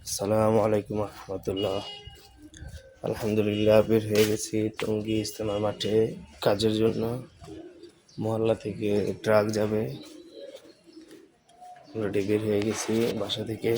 আসসালামু আলাইকুম রহমতুল্লাহ। আলহামদুলিল্লাহ বের হয়ে গেছি টঙ্গী ইজতেমার মাঠে কাজের জন্য। মহল্লা থেকে ট্রাক যাবে, অলরেডি বের হয়ে গেছি বাসা থেকে।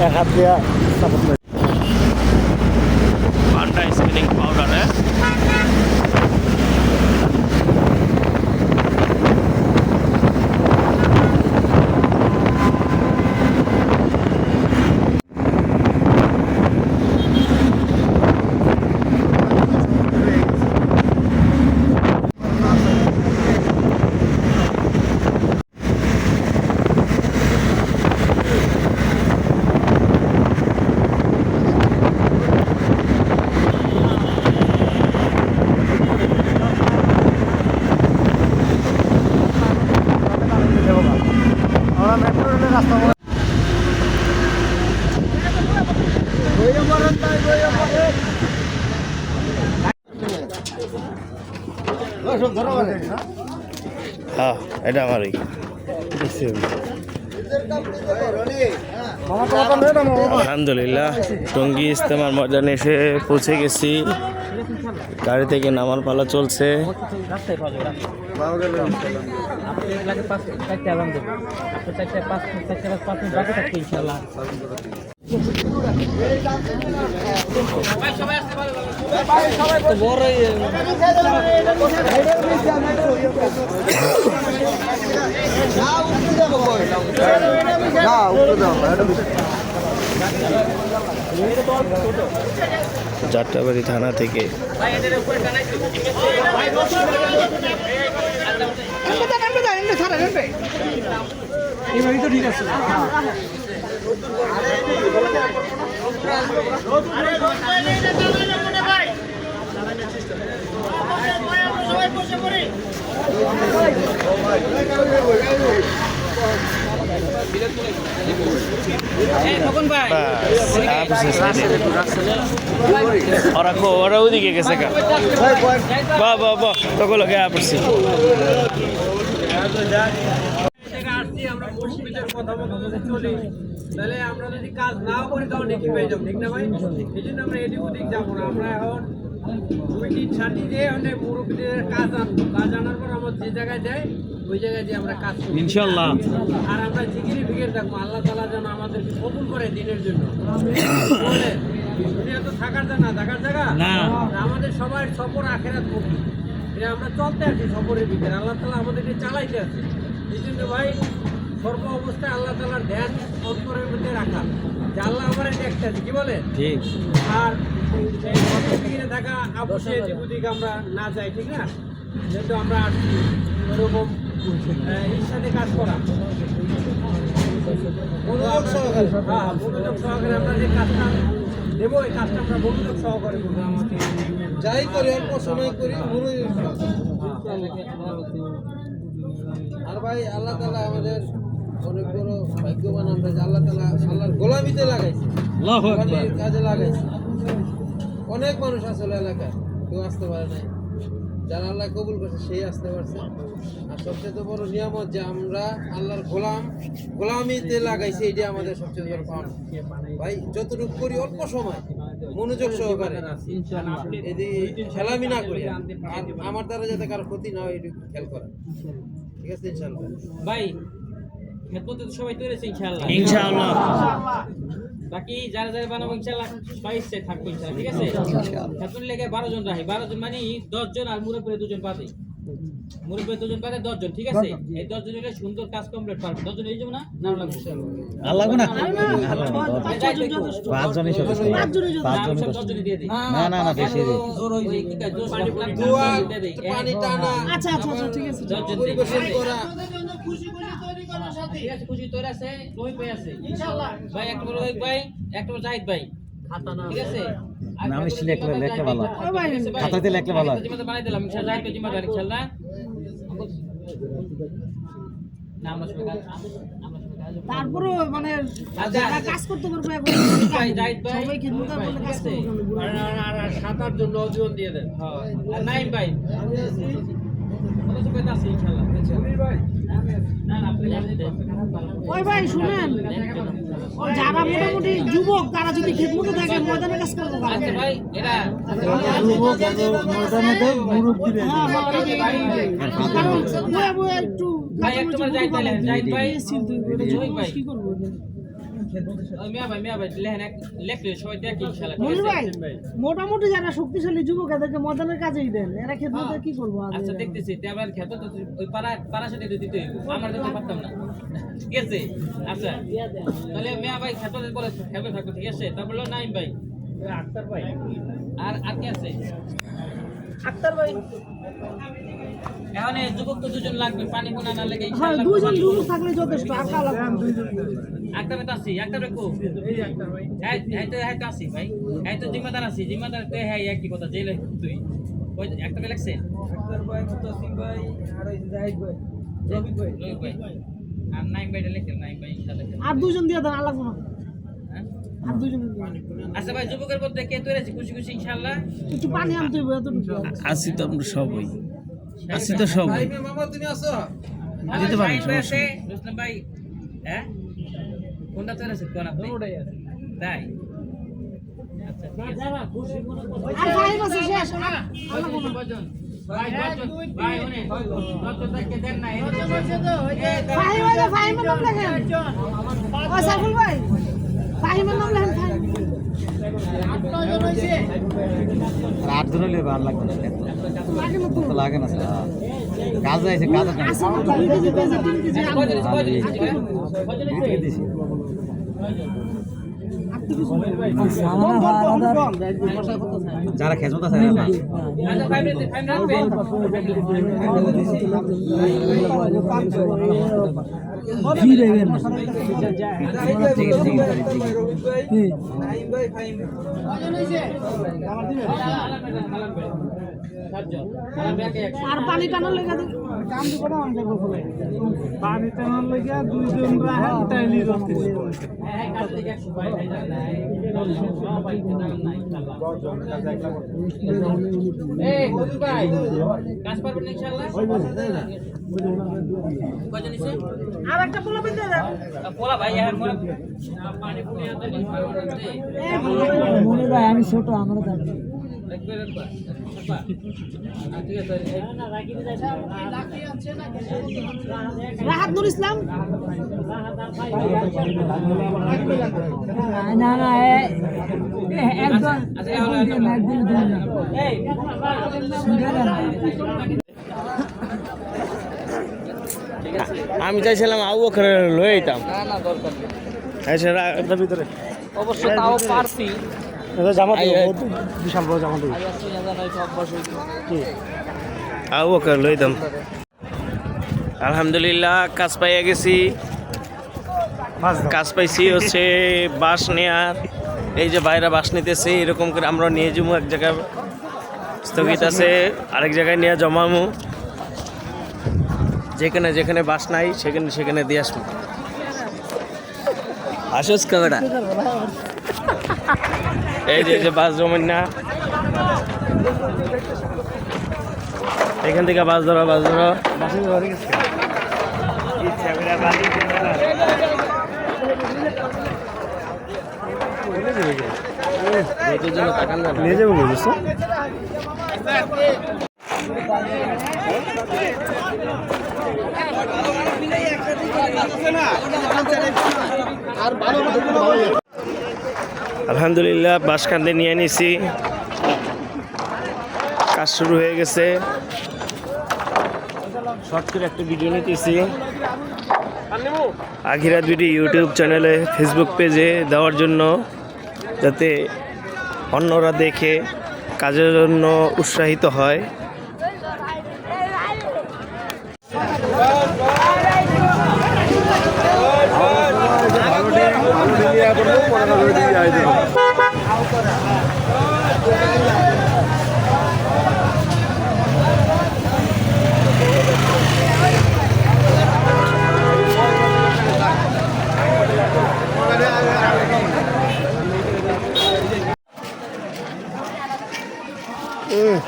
এক হাত দিয়া পান্ডা স্পিনিং পাউডার হ্যাঁ, এটা আমারই। আলহামদুলিল্লাহ টঙ্গী ইজতেমার ময়দানে এসে পৌঁছে গেছি। গাড়ি থেকে নামার পালা চলছে। যাত্রাবাড়ি থানা থেকে ওরা ওদিকে গেছে গা বা বা বা তখন লগে পড়ছি। তাহলে আমরা যদি কাজ নাও করি তখন কি পেয়ে যাবো, ঠিক না ভাই? এই জন্য আমরা এদিক ওদিক যাবো না। আমরা এখন 2-3 ছাটি দিয়ে অনেক মুরব্বীদের কাজ আনবো। কাজ আনার পর আমরা যে জায়গায় যাই ওই জায়গায় দিয়ে আমরা কাজ করি ইনশাআল্লাহ। আর আমরা জিকিরি ফিকির থাকবো, আল্লাহ তাআলা যেন আমাদেরকে কবুল করে দিনের জন্য। দুনিয়া তো থাকার জায়গা না, থাকার জায়গা না। আমাদের সবাই সফর আখিরাত মুখী। এটা আমরা চলতে আছি সফরের ভিতরে, আল্লাহ তাআলা আমাদেরকে চালাইতে আছে। এই জন্য ভাই সর্ব অবস্থায় আল্লাহ তাআলার ধ্যান অন্তরের মধ্যে রাখা, যে আল্লাহ আমার একটা কি বলে ঠিক। আর ফিকিরে থাকা আবশ্যক যেদিকে আমরা না যাই, ঠিক না? যেহেতু আমরা আসছি ওরকম এর সাথে কাজ করা মনোযোগ সহকারে, হ্যাঁ মনোযোগ সহকারে আমরা যে কাজটা দেবো এই কাজটা আমরা মনোযোগ সহকারে করবো। আমাকে যাই করি অল্প সময় করি মনোযোগ। আর ভাই আল্লাহ তাআলা আমাদের অনেক বড় ভাগ্যবান আমরা যে আল্লাহ তাআলা আল্লাহর গোলামিতে লাগাইছে, কাজে লাগাইছে। অনেক মানুষ আসলে এলাকায় কেউ আসতে পারে নাই, যারা আল্লাহ কবুল করছে সেই আসতে পারছে। আর সবচেয়ে বড় নিয়ামত যে আমরা আল্লাহর গোলামিতে লাগাইছি, এটাই আমাদের সবচেয়ে বড় পাওনা। ভাই যতটুকু করি অল্প সময় মনোযোগ সহকারে, এদিকে খেলামি না করি, আর আমার দ্বারা যাতে কারো ক্ষতি না হয় এটুকু খেয়াল করা, ঠিক আছে? ইনশাআল্লাহ ভাই খেদমতে তো সবাই তৈরি আছে ইনশাআল্লাহ। ইনশাআল্লাহ বাকি যারা যারা বানাবো ইনশাআল্লাহ সবাই ইচ্ছে থাকবে ইনশাআল্লাহ, ঠিক আছে? খেদমত লেগে 12 জন রাখি, 12 জন মানে 10 জন আর মুরব্বি 2 জন পাবে। মুরব্বী দুজন পারে 10 জন, ঠিক আছে? এই 10 জনের সুন্দর কাজ কমপ্লিট পারবে। 10 জন এই যাবে না? না লাগবে। আর লাগবে না পাঁচ জনই যথেষ্ট। 5 জনই 10 জন দিয়ে দিই। না না না বেশি দিন জোর হইছে কি কাজ জোর দোয়া, দিয়ে দেই। পানি টানা, আচ্ছা ঠিক আছে 10 জন পরিবেশন করা। ঠিক আছে, খুশি তৈরি আছে, রহিম ভাই আছে। ইনশাআল্লাহ। ভাই একটা রহিম ভাই, একটা জাহিদ ভাই। ঠিক আছে? নাম লিখলে লেখলে ভালো খাতাতে লেখলে ভালো হয়। জিম্মাদার বানাই দিলাম ইনশাআল্লাহ, জাহিদ ভাই জিম্মাদার ইনশাআল্লাহ। না আমরা সবাই কাজ তারপরে মানে যারা কাজ করতে পারবে এখন ভাই জাহিদ ভাই সবাই খেদমত করলে কাজ করবে আর 7-8 জন নওজোয়ান দিয়ে দেন। হ্যাঁ আর নাইম ভাই কত সুবিধা আছে ইনশাআল্লাহ। ভাই না না আপনি দেন। ওই ভাই শুনেন যারা মোটামুটি যুবক তারা যদি খেদমতে থাকে ময়দানে কাজ করতে পারে আচ্ছা ভাই এরা ময়দানে তো মুরব্বি রে হ্যাঁ কারণ বয়ে একটু ভাই একটু জাহিদ ভাই জাহিদ ভাই জয় ভাই কি করব ওই মিয়া ভাই লেখলে সবাই দেখি ইনশাআল্লাহ। মনির ভাই মোটামুটি যারা শক্তিশালী যুবক এদেরকে ময়দানের কাজেই দেন এরা খেদমতে কি করবো আচ্ছা দেখতেছি তেবার খেতে তো ওই পাড়া সাথে দিতে হইব, আমরা তো পারতাম না, ঠিক আছে? আচ্ছা তাহলে মিয়া ভাই খেতে বলে খেতে থাকো, ঠিক আছে? তারপর হলো নাইম ভাই, আক্তার ভাই, আর কি আছে? আক্তার ভাই এখন এই যুবক তো দুজন লাগবে, পানি কোনা না লাগে হ্যাঁ ইনশাআল্লাহ। দুজন যুবক থাকলে যথেষ্ট আর কাজ লাগবে আক্তার ভাই তো আছি, আক্তার ভাই কো? এই আক্তার ভাই, এই তো আছি ভাই, এই তো জিম্মাদার আছি, জিম্মাদার তো হ্যাঁ একই কথা জেলে তুই ওই আক্তার ভাই লাগছে, আক্তার ভাই, মুতাসিম ভাই, আর ওই জাহিদ ভাই, রবি ভাই। রবি ভাই আর নাইম ভাইটা লিখেন, নাইম ভাই ইনশাআল্লাহ। আর দুজন দিয়ে দেন আর লাগবে না হ্যাঁ? আর দুজন আচ্ছা ভাই যুবকের মধ্যে কে তৈরি আছে খুশি খুশি ইনশাআল্লাহ? একটু পানি আনতে হবে এতটুকু আসি তো আমরা সবাই আসি তো সবাই ভাই মামা তুমি আছো? দিতে পারেন, শাহিন ভাই সমস্যা আছে, রুস্তম ভাই, হ্যাঁ কোনটা তৈরি আছে কোন আপনি? তাই আচ্ছা ঠিক আছে। আর ফাহিম আছে শেষ আর ভাই ওনে দশজন থেকে দেন না এই ফাহিম আছে ফাহিমের নাম লেখেন ও সাইফুল ভাই ফাহিমের নাম লেখেন ফাহিম 8 জন হইলে ভালো লাগবে না লাগে না তো তো লাগে না স্যার কাজ আছে কাজ আছে আছে না 2 কেজি পেঁয়াজ 3 কেজি আলু দিতে দিছি যারা খেজমত আছে না আচ্ছা ফাইভ রাখবে কি দেবেন রবি ভাই, নাইম ভাই, ফাহিম আর পানি টানার লেগে কাম দিব না অনেক বলে পানি টানার লাগা দুইজন রাহেন তাইলি রতে এই কবি ভাই কাজ পারবেন ইনশাআল্লাহ? কয়জন নিছে? আর একটা পোলা বিন্দু দেন পোলা ভাই এখন মনে পানি পুনি আনতে মনে ভাই আমি ছোট আমার দাম ঠিক আছে রাহাত নুর ইসলাম না না একদম আমি চাইছিলাম আবু বকরের লয়ে যেতাম না না দরকার নেই এছাড়া এটার ভিতরে অবশ্য তাও পারছি এটা জামা বিশাল বড় জামা আগে আসলে জানা নয় সব বসে আবু বকর লয়ে যেতাম। আলহামদুলিল্লাহ কাজ পাইয়া গেছি, কাজ পাইছি হচ্ছে বাস নেয়ার। এই যে বাইরে বাস নিতেছে, এরকম করে আমরা নিয়ে যাবো এক জায়গায় স্থগিত আছে, আরেক জায়গায় নিয়ে জমামু, যেখানে যেখানে বাস নাই সেখানে সেখানে দিয়ে আসবো। আসোস কাবেটা এই যে বাস জমেন না, এখান থেকে বাস ধরো নিয়ে যাবো বুঝছো আলহামদুলিল্লাহ বাস কান্দে নিয়ে নিছি, কাজ শুরু হয়ে গেছে। শর্ট করে একটা ভিডিও নিতেছি আখিরাত ভিডিও ইউটিউব চ্যানেলে ফেসবুক পেজে দেওয়ার জন্য, যাতে অন্যরা দেখে কাজের জন্য উৎসাহিত হয়।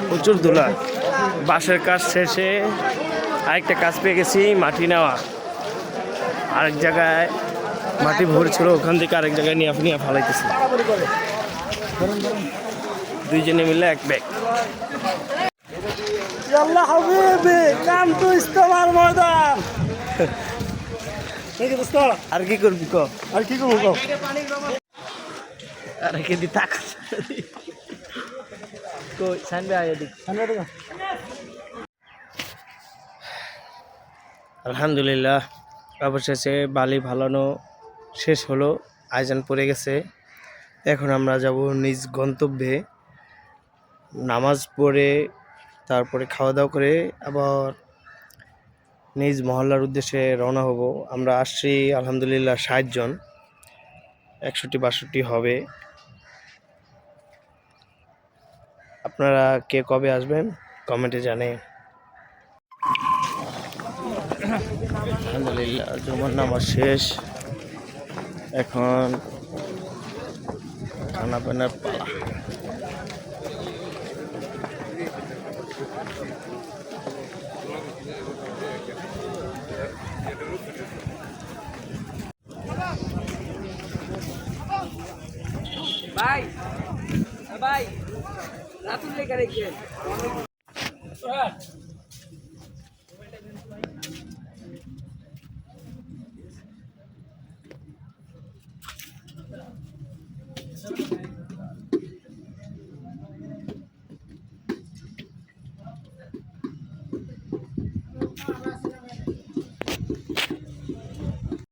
প্রচুর ধুলা। বাঁশের কাজ শেষে আরেকটা কাজ পেয়ে গেছি, মাটি নেওয়া। আরেক জায়গায় মাটি ভরছিল, ওখান থেকে আরেক জায়গায় নিয়ে আপনি ফালাইতেছি, দুইজনে মিলে এক ব্যাগ। আর কি করবি ক? আর কি করবো ক? আর কি দি টাকা আলহামদুলিল্লাহ, অবশেষে বালি ভালানো শেষ হলো, আয়োজন পড়ে গেছে। এখন আমরা যাব নিজ গন্তব্যে। নামাজ পড়ে তারপরে খাওয়া দাওয়া করে আবার নিজ মহল্লার উদ্দেশ্যে রওনা হব। আমরা আসছি আলহামদুলিল্লাহ 60 জন, 61-62 হবে। আপনারা কে কবে আসবেন কমেন্টে জানেন। আলহামদুলিল্লাহ জুমার নামাজ শেষ, এখন খানা পিনার পালা। ভাই ভাই রাতুল লেখা রেখে